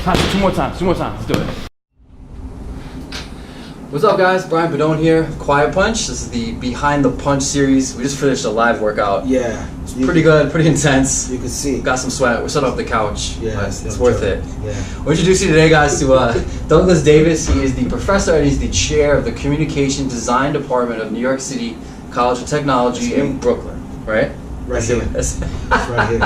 Two more times. Let's do it. What's up, guys? Brian Bedone here, Quiet Punch. This is the Behind the Punch series. We just finished a live workout. Yeah. It's pretty good, pretty intense. You can see. Got some sweat. We're sitting off the couch. Yeah, it's worth it. Yeah. We'll introduce you today, guys, to Douglas Davis. He is the professor and he's the chair of the Communication Design Department of New York City College of Technology in Brooklyn, right? Right here. That's right here.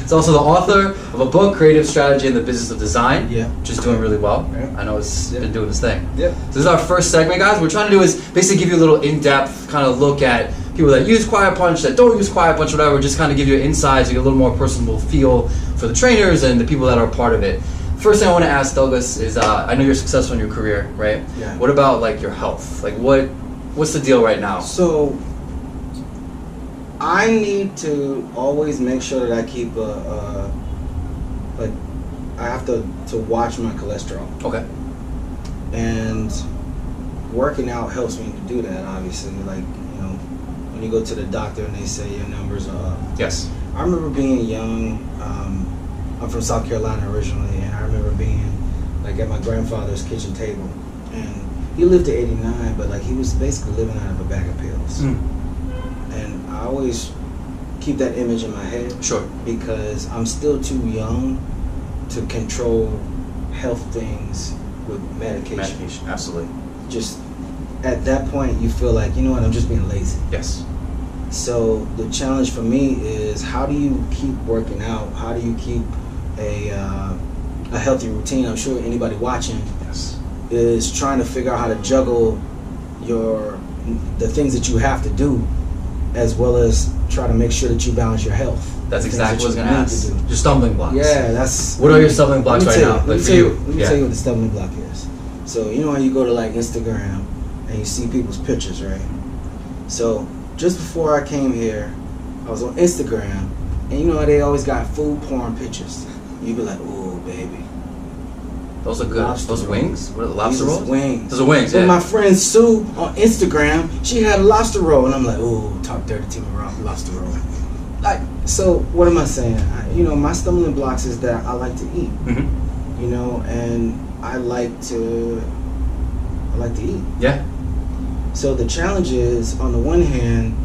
He's also the author of a book, Creative Strategy in the Business of Design, which is doing really well. Yeah. I know it's been doing its thing. Yep. So this is our first segment, guys. What we're trying to do is basically give you a little in-depth kind of look at people that use Quiet Punch, that don't use Quiet Punch, whatever, just kind of give you insights, you get a little more personable feel for the trainers and the people that are part of it. First thing I want to ask Douglas is, I know you're successful in your career, right? Yeah. What about like your health? Like what's the deal right now? So I need to always make sure that I keep I have to watch my cholesterol. Okay. And working out helps me to do that, obviously. Like, you know, when you go to the doctor and they say your numbers are up. Yes. I remember being young. I'm from South Carolina originally, and I remember being like at my grandfather's kitchen table. And he lived to 89, but like he was basically living out of a bag of pills. And I always keep that image in my head. Sure. Because I'm still too young to control health things with medication. Medication, absolutely. Just at that point, you feel like, you know what, I'm just being lazy. Yes. So the challenge for me is, how do you keep working out? How do you keep a healthy routine? I'm sure anybody watching is trying to figure out how to juggle the things that you have to do, as well as try to make sure that you balance your health. That's exactly what I was going to ask. Your stumbling blocks. Yeah, that's... What are your stumbling blocks right now? Let me tell you what the stumbling block is. So, you know how you go to like Instagram and you see people's pictures, right? So, just before I came here, I was on Instagram, and you know how they always got food porn pictures. You'd be like, ooh, baby. Those are good. Lobster those rolls. Wings? What are the lobster rolls? Wings. Those are wings, But my friend Sue on Instagram, she had a lobster roll, and I'm like, ooh, talk dirty to me, lobster roll. Like, so what am I saying? My stumbling blocks is that I like to eat. You know, and I like to eat. Yeah. So the challenge is, on the one hand,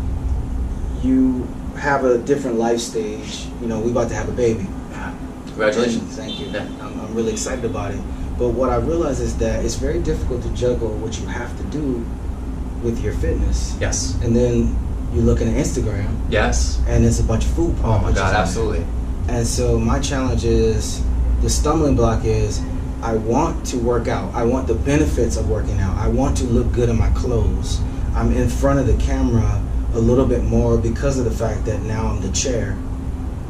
you have a different life stage. You know, we about to have a baby. Congratulations. Thank you. Yeah. I'm really excited about it. But what I realize is that it's very difficult to juggle what you have to do with your fitness. Yes. And then you look at Instagram. Yes. And it's a bunch of food porn. Oh my God, absolutely. And so my challenge is, the stumbling block is, I want to work out. I want the benefits of working out. I want to look good in my clothes. I'm in front of the camera a little bit more because of the fact that now I'm the chair.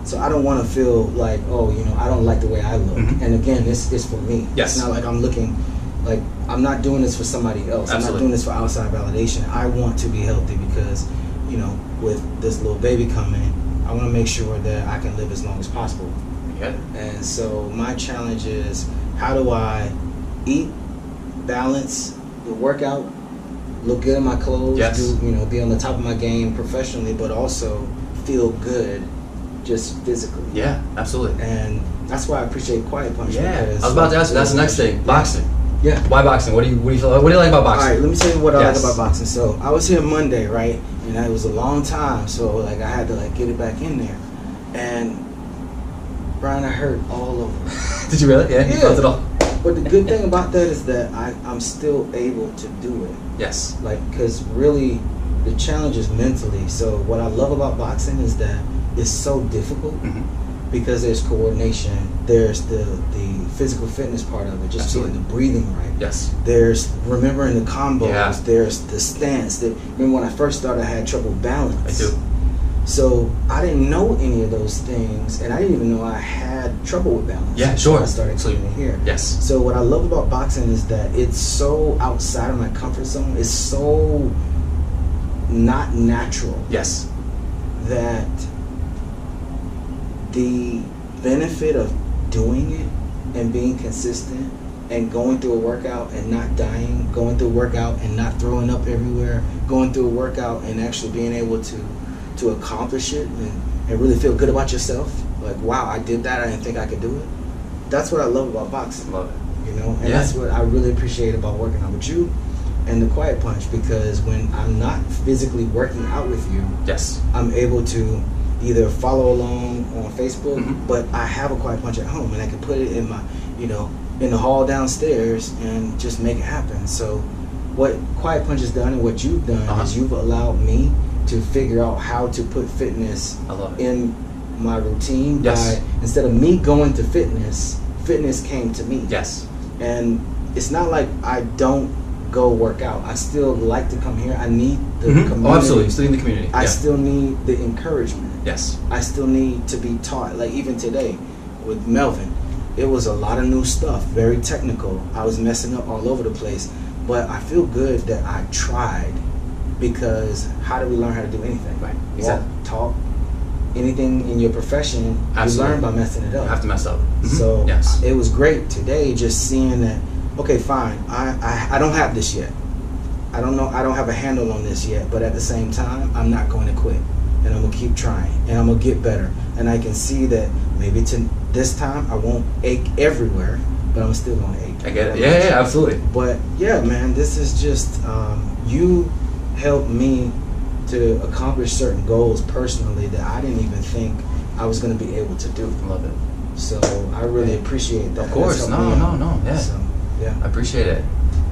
So I don't want to feel like, oh, I don't like the way I look. And again, this is for me. Yes. It's not like I'm looking like, I'm not doing this for somebody else. Absolutely. I'm not doing this for outside validation. I want to be healthy because, with this little baby coming, I want to make sure that I can live as long as possible. Yeah. And so my challenge is, how do I eat, balance the workout, look good in my clothes, be on the top of my game professionally, but also feel good just physically. Yeah, absolutely. And that's why I appreciate Quiet Punch. Yeah, I was about to ask you, that's the next thing. Boxing. Yeah. Why boxing? What do you feel? What do you like about boxing? All right, let me tell you what I like about boxing. So I was here Monday, right? And it was a long time, so like I had to get it back in there. And Brian, I hurt all over. Did you really? Yeah, you felt it all. But the good thing about that is that I'm still able to do it. Yes. Because really, the challenge is mentally. So what I love about boxing is that it's so difficult because there's coordination. There's the physical fitness part of it, just getting the breathing right. Yes. There's remembering the combos. Yeah. There's the stance. Remember when I first started, I had trouble balance. I do. So I didn't know any of those things, and I didn't even know I had trouble with balance. Yeah, sure. I started training here. Yes. So what I love about boxing is that it's so outside of my comfort zone. It's so not natural. Yes. That the benefit of doing it and being consistent and going through a workout and not dying, going through a workout and not throwing up everywhere, going through a workout and actually being able to accomplish it and really feel good about yourself. Like, wow, I did that. I didn't think I could do it. that's what I love about boxing. Love it. You know, and that's what I really appreciate about working out with you and the Quiet Punch, because when I'm not physically working out with you, Yes. I'm able to either follow along on Facebook, Mhm. but I have a Quiet Punch at home, and I can put it in my, you know, in the hall downstairs and just make it happen. So what Quiet Punch has done and what you've done is you've allowed me to figure out how to put fitness I love it. in my routine. Yes. By, instead of me going to fitness, fitness came to me. Yes. And it's not like I don't go work out. I still like to come here. I need the community. Oh, absolutely. Still in the community. I still need the encouragement. Yes. I still need to be taught. Like even today with Melvin, it was a lot of new stuff, very technical. I was messing up all over the place, but I feel good that I tried, because how do we learn how to do anything? Right. Walk, Exactly. talk, anything in your profession, Absolutely. you learn by messing it up. You have to mess up. So Yes. it was great today just seeing that, okay, fine, I don't have this yet. I don't know, I don't have a handle on this yet, but at the same time, I'm not going to quit. And I'm going to keep trying, and I'm going to get better. And I can see that maybe this time I won't ache everywhere, but I'm still going to ache. I get it. Yeah, absolutely. But yeah, man, this is just, you helped me to accomplish certain goals personally that I didn't even think I was going to be able to do. I love it. So I really appreciate that. Of course. That's helped me out. No. Yeah. So, yeah. I appreciate it.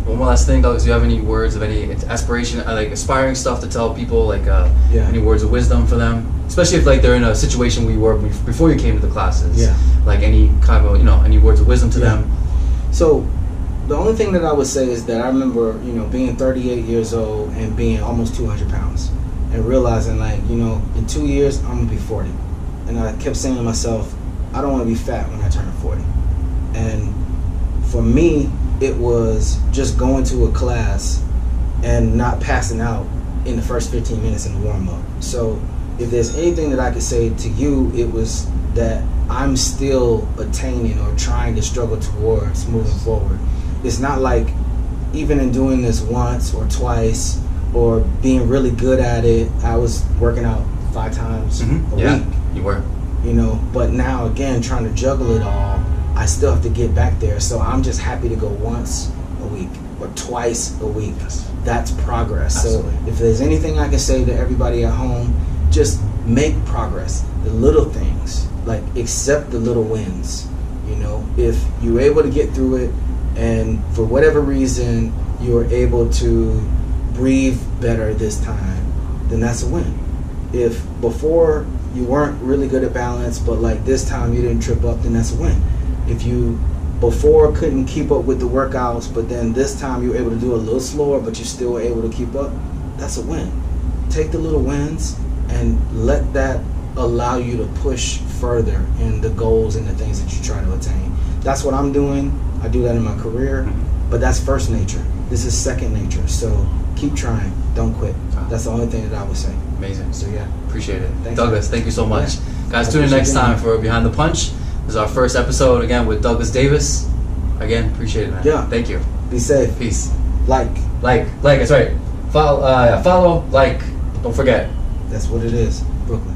One more last thing, Douglas. Do you have any words of any aspiration, like aspiring stuff to tell people? Like any words of wisdom for them, especially if like they're in a situation where you were before you came to the classes. Yeah. Like any kind of any words of wisdom to them. So the only thing that I would say is that I remember being 38 years old and being almost 200 pounds, and realizing like in 2 years I'm gonna be 40, and I kept saying to myself, I don't want to be fat when I turn 40. And for me, it was just going to a class and not passing out in the first 15 minutes in the warm-up. So if there's anything that I could say to you, it was that I'm still attaining or trying to struggle towards moving forward. It's not like even in doing this once or twice or being really good at it, I was working out 5 times a week. You were. But now again, trying to juggle it all, I still have to get back there. So I'm just happy to go once a week or twice a week. That's progress. Absolutely. So if there's anything I can say to everybody at home, just make progress. The little things, like accept the little wins. If you're able to get through it, and for whatever reason you're able to breathe better this time, then that's a win. If before you weren't really good at balance, but like this time you didn't trip up, then that's a win. If you before couldn't keep up with the workouts, but then this time you were able to do a little slower, but you still were able to keep up, that's a win. Take the little wins and let that allow you to push further in the goals and the things that you try to attain. That's what I'm doing. I do that in my career, but that's first nature. This is second nature. So keep trying. Don't quit. That's the only thing that I would say. Amazing. So yeah. Appreciate it. Thanks, Douglas, man. thank you so much. Yeah. Guys, I tune in appreciate next being time here. for Behind the Punch. This is our first episode again with Douglas Davis. Again, appreciate it, man. Yeah. Thank you. Be safe. Peace. Like. Like, that's right. Follow, like, don't forget. That's what it is. Brooklyn.